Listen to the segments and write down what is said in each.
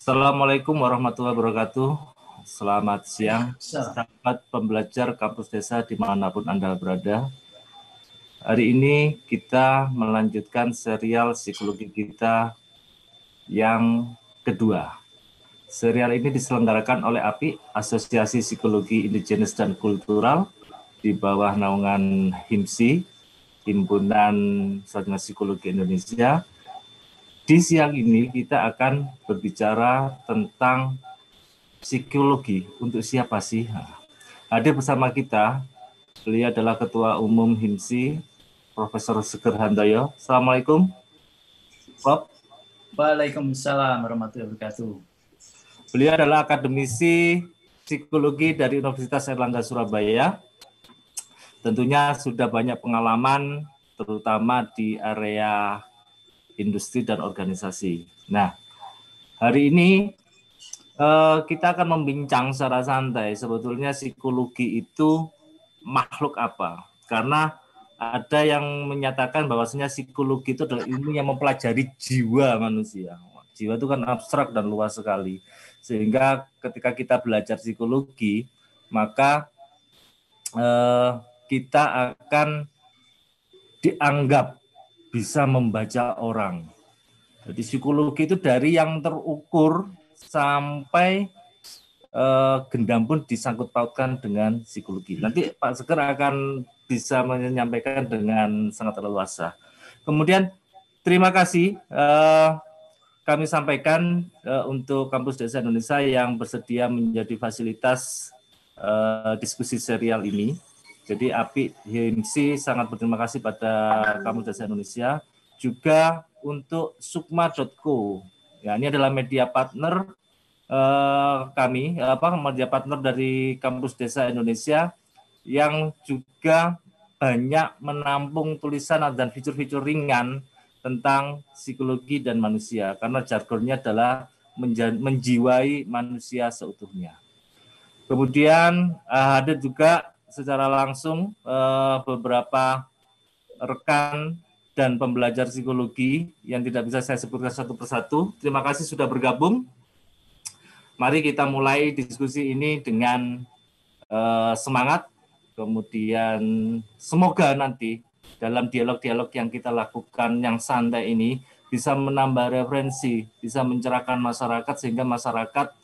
Assalamualaikum warahmatullahi wabarakatuh. Selamat siang, sahabat pembelajar kampus desa dimanapun Anda berada. Hari ini kita melanjutkan serial psikologi kita yang kedua. Serial ini diselenggarakan oleh API, Asosiasi Psikologi Indigenes dan Kultural, di bawah naungan HIMSI, Himpunan Sarjana Psikologi Indonesia. Di siang ini kita akan berbicara tentang psikologi. Untuk siapa sih? Hadir bersama kita, beliau adalah Ketua Umum HIMSI, Profesor Sugeng Handoyo. Assalamualaikum, Prof. Waalaikumsalam warahmatullahi wabarakatuh. Beliau adalah akademisi psikologi dari Universitas Airlangga Surabaya. Tentunya sudah banyak pengalaman, terutama di area industri dan organisasi. Nah, hari ini kita akan membincang secara santai sebetulnya psikologi itu makhluk apa. Karena ada yang menyatakan bahwasanya psikologi itu adalah ilmu yang mempelajari jiwa manusia. Jiwa itu kan abstrak dan luas sekali. Sehingga ketika kita belajar psikologi, maka kita akan dianggap bisa membaca orang. Jadi psikologi itu dari yang terukur sampai gendam pun disangkut pautkan dengan psikologi. Nanti Pak Sugeng akan bisa menyampaikan dengan sangat leluasa. Kemudian terima kasih kami sampaikan untuk Kampus Desa Indonesia yang bersedia menjadi fasilitas diskusi serial ini. Jadi API HIMSI sangat berterima kasih pada Kampus Desa Indonesia, juga untuk Sukma.co. Ya, ini adalah media partner kami, media partner dari Kampus Desa Indonesia yang juga banyak menampung tulisan dan fitur-fitur ringan tentang psikologi dan manusia, karena jargonnya adalah menjiwai manusia seutuhnya. Kemudian ada juga secara langsung beberapa rekan dan pembelajar psikologi yang tidak bisa saya sebutkan satu persatu. Terima kasih sudah bergabung. Mari kita mulai diskusi ini dengan semangat. Kemudian semoga nanti dalam dialog-dialog yang kita lakukan yang santai ini bisa menambah referensi, bisa mencerahkan masyarakat sehingga masyarakat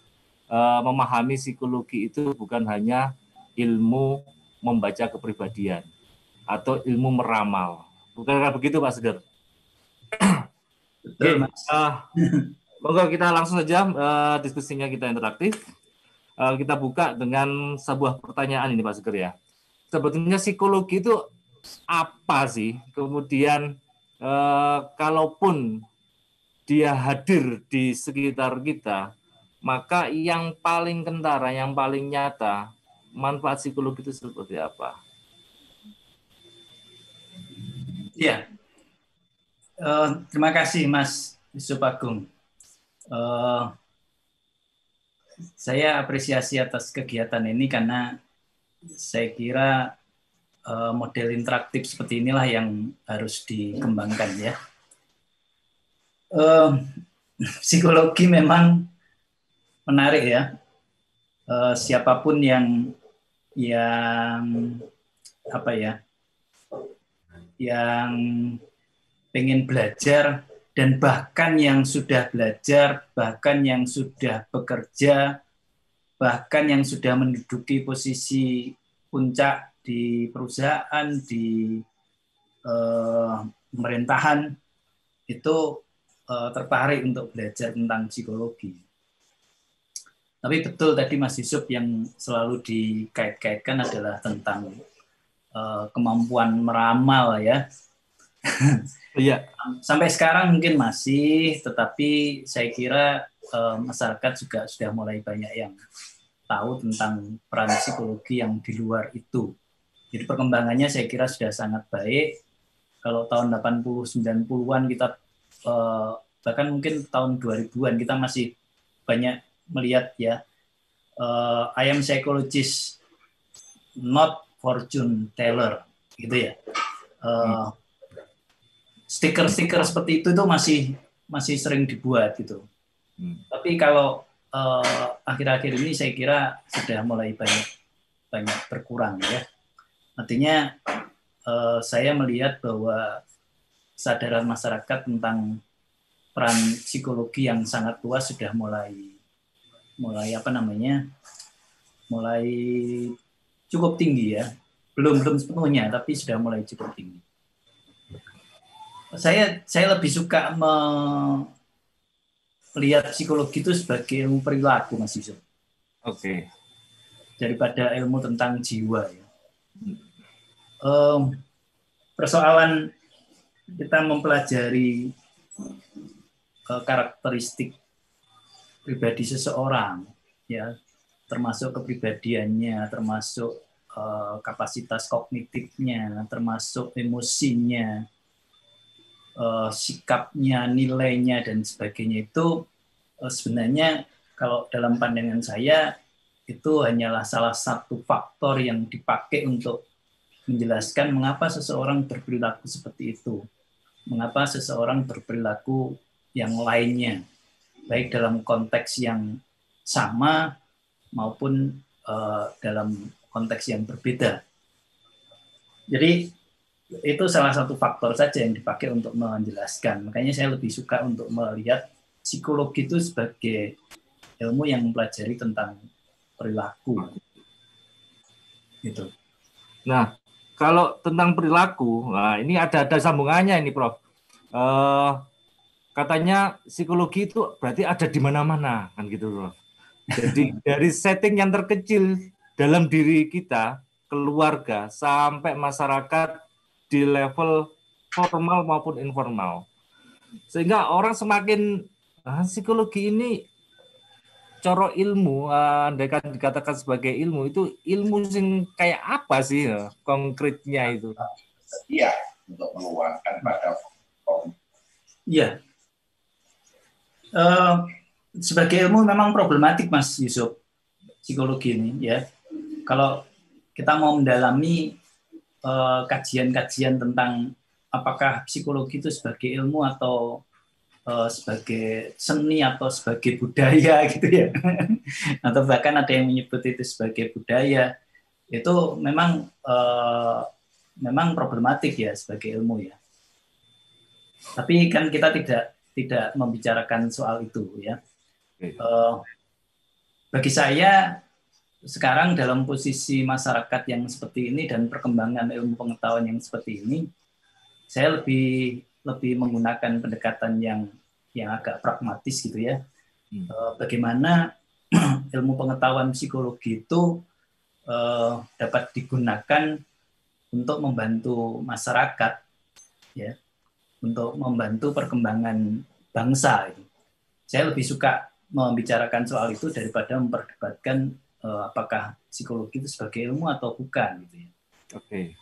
memahami psikologi itu bukan hanya ilmu membaca kepribadian atau ilmu meramal. Bukankah begitu Pak Sugeng? Betul, Mas. Monggo kita langsung saja diskusinya kita interaktif. Kita buka dengan sebuah pertanyaan ini Pak Sugeng ya. Sebetulnya psikologi itu apa sih? Kemudian kalaupun dia hadir di sekitar kita, maka yang paling kentara, yang paling nyata, manfaat psikologi itu seperti apa? Ya, terima kasih Mas Yusuf Agung. Saya apresiasi atas kegiatan ini karena saya kira model interaktif seperti inilah yang harus dikembangkan ya. Psikologi memang menarik ya. Siapapun yang pengen belajar dan bahkan yang sudah belajar, bahkan yang sudah bekerja, bahkan yang sudah menduduki posisi puncak di perusahaan, di pemerintahan, itu tertarik untuk belajar tentang psikologi. Tapi betul tadi Mas Yusuf yang selalu dikait-kaitkan adalah tentang kemampuan meramal ya. Iya. Sampai sekarang mungkin masih, tetapi saya kira masyarakat juga sudah mulai banyak yang tahu tentang peran psikologi yang di luar itu. Jadi perkembangannya saya kira sudah sangat baik. Kalau tahun 80-90-an kita bahkan mungkin tahun 2000-an kita masih banyak melihat ya I am psychologist not fortune teller gitu ya. Stiker-stiker seperti itu masih sering dibuat gitu. Tapi kalau akhir-akhir ini saya kira sudah mulai banyak berkurang ya. Artinya saya melihat bahwa kesadaran masyarakat tentang peran psikologi yang sangat luas sudah mulai mulai cukup tinggi ya. Belum sepenuhnya, tapi sudah mulai cukup tinggi. Saya lebih suka melihat psikologi itu sebagai ilmu perilaku, Mas Yusuf. Oke. Daripada ilmu tentang jiwa ya. Persoalan kita mempelajari karakteristik pribadi seseorang, ya, termasuk kepribadiannya, termasuk kapasitas kognitifnya, termasuk emosinya, sikapnya, nilainya dan sebagainya itu sebenarnya kalau dalam pandangan saya itu hanyalah salah satu faktor yang dipakai untuk menjelaskan mengapa seseorang berperilaku seperti itu, mengapa seseorang berperilaku yang lainnya, baik dalam konteks yang sama maupun dalam konteks yang berbeda. Jadi itu salah satu faktor saja yang dipakai untuk menjelaskan. Makanya saya lebih suka untuk melihat psikologi itu sebagai ilmu yang mempelajari tentang perilaku. Gitu. Nah, kalau tentang perilaku, nah ini ada sambungannya ini, Prof. Katanya psikologi itu berarti ada di mana-mana, kan gitu, Prof. Jadi dari setting yang terkecil dalam diri kita, keluarga, sampai masyarakat di level formal maupun informal. Sehingga orang semakin psikologi ini coro ilmu, andai kan dikatakan sebagai ilmu, itu ilmu sing kayak apa sih ya, konkretnya itu? Iya, untuk meluangkan pada Iya. Sebagai ilmu memang problematik, Mas Yusuf, psikologi ini ya. Kalau kita mau mendalami kajian-kajian tentang apakah psikologi itu sebagai ilmu atau sebagai seni atau sebagai budaya gitu ya, atau bahkan ada yang menyebut itu sebagai budaya, itu memang problematik ya sebagai ilmu ya. Tapi kan kita tidak membicarakan soal itu ya. Bagi saya sekarang dalam posisi masyarakat yang seperti ini dan perkembangan ilmu pengetahuan yang seperti ini, saya lebih menggunakan pendekatan yang agak pragmatis gitu ya. Bagaimana ilmu pengetahuan psikologi itu dapat digunakan untuk membantu masyarakat, ya, untuk membantu perkembangan bangsa. Saya lebih suka membicarakan soal itu daripada memperdebatkan apakah psikologi itu sebagai ilmu atau bukan gitu ya. Oke.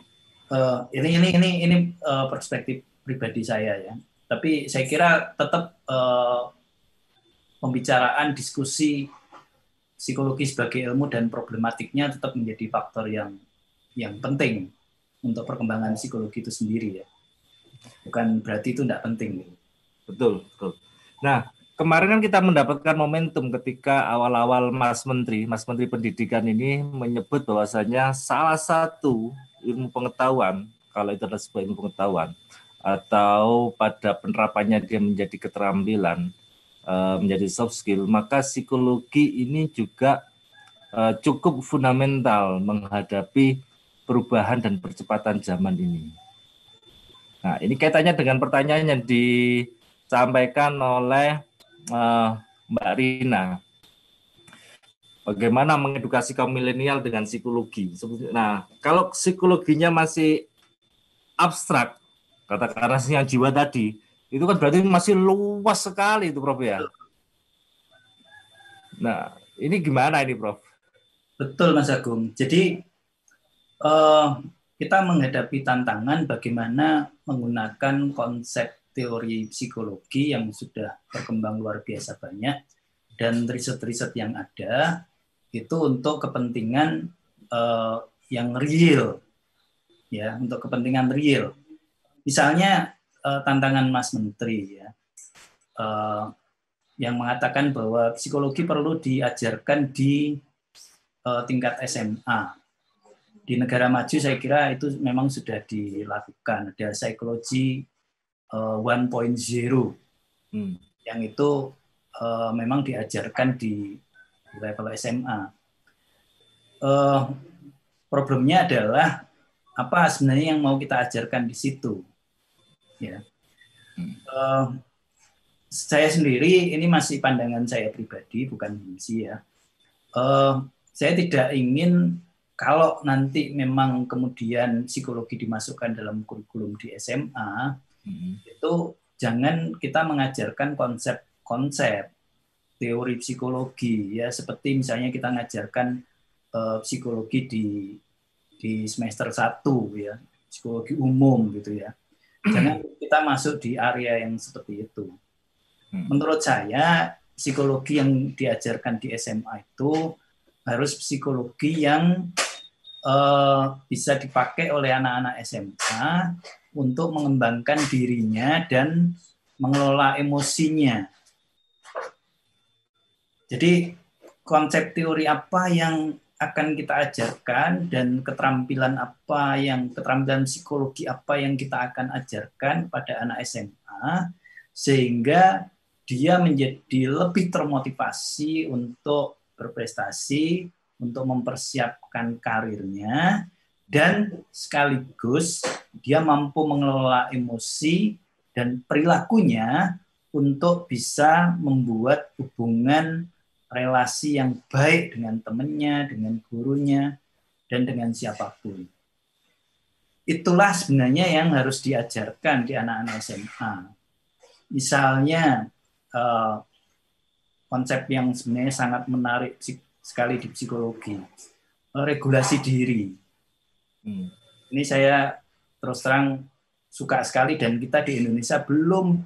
Ini perspektif pribadi saya ya. Tapi saya kira tetap pembicaraan diskusi psikologi sebagai ilmu dan problematiknya tetap menjadi faktor yang penting untuk perkembangan psikologi itu sendiri ya. Bukan berarti itu tidak penting. Betul. Nah, kemarin kan kita mendapatkan momentum ketika awal-awal Mas Menteri Pendidikan ini menyebut bahwasanya salah satu ilmu pengetahuan, kalau itu adalah sebuah ilmu pengetahuan, atau pada penerapannya dia menjadi keterampilan, menjadi soft skill, maka psikologi ini juga cukup fundamental menghadapi perubahan dan percepatan zaman ini. Nah, ini kaitannya dengan pertanyaan yang disampaikan oleh Mbak Rina. Bagaimana mengedukasi kaum milenial dengan psikologi? Nah, kalau psikologinya masih abstrak, katakanlah yang jiwa tadi, itu kan berarti masih luas sekali itu, Prof ya. Nah, ini gimana ini, Prof? Betul, Mas Agung. Jadi kita menghadapi tantangan bagaimana menggunakan konsep teori psikologi yang sudah berkembang luar biasa banyak dan riset-riset yang ada itu untuk kepentingan yang real, ya, untuk kepentingan real. Misalnya tantangan Mas Menteri ya, yang mengatakan bahwa psikologi perlu diajarkan di tingkat SMA. Di negara maju saya kira itu memang sudah dilakukan. Ada psikologi 1.0 yang itu memang diajarkan di level SMA. Problemnya adalah apa sebenarnya yang mau kita ajarkan di situ. Ya. Saya sendiri, ini masih pandangan saya pribadi, bukan misi ya. Saya tidak ingin kalau nanti memang kemudian psikologi dimasukkan dalam kurikulum di SMA, itu jangan kita mengajarkan konsep-konsep teori psikologi ya, seperti misalnya kita mengajarkan psikologi di semester 1 ya, psikologi umum gitu ya. Jangan kita masuk di area yang seperti itu. Menurut saya psikologi yang diajarkan di SMA itu harus psikologi yang bisa dipakai oleh anak-anak SMA untuk mengembangkan dirinya dan mengelola emosinya. Jadi konsep teori apa yang akan kita ajarkan dan keterampilan psikologi apa yang kita akan ajarkan pada anak SMA sehingga dia menjadi lebih termotivasi untuk berprestasi, untuk mempersiapkan karirnya, dan sekaligus dia mampu mengelola emosi dan perilakunya untuk bisa membuat hubungan relasi yang baik dengan temannya, dengan gurunya, dan dengan siapapun. Itulah sebenarnya yang harus diajarkan di anak-anak SMA. Misalnya, konsep yang sebenarnya sangat menarik sekali di psikologi, regulasi diri. Ini saya terus terang suka sekali dan kita di Indonesia belum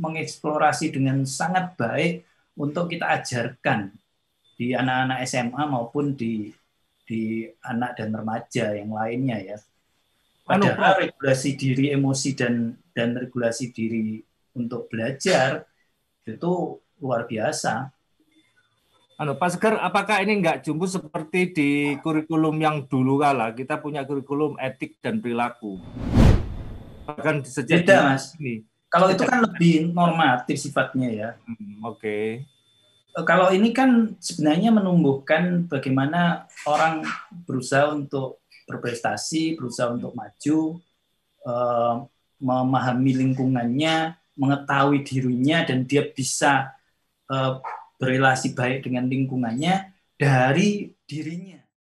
mengeksplorasi dengan sangat baik untuk kita ajarkan di anak-anak SMA maupun di anak dan remaja yang lainnya ya. Padahal regulasi diri emosi dan regulasi diri untuk belajar itu luar biasa. Pak Segar, apakah ini nggak jumbo seperti di kurikulum yang dulu kala? Kita punya kurikulum etik dan perilaku. Bahkan sejak beda, Mas. Kalau itu kan lebih normatif sifatnya ya. Oke. Kalau ini kan sebenarnya menumbuhkan bagaimana orang berusaha untuk berprestasi, berusaha untuk maju, memahami lingkungannya, mengetahui dirinya, dan dia bisa berrelasi baik dengan lingkungannya dari dirinya.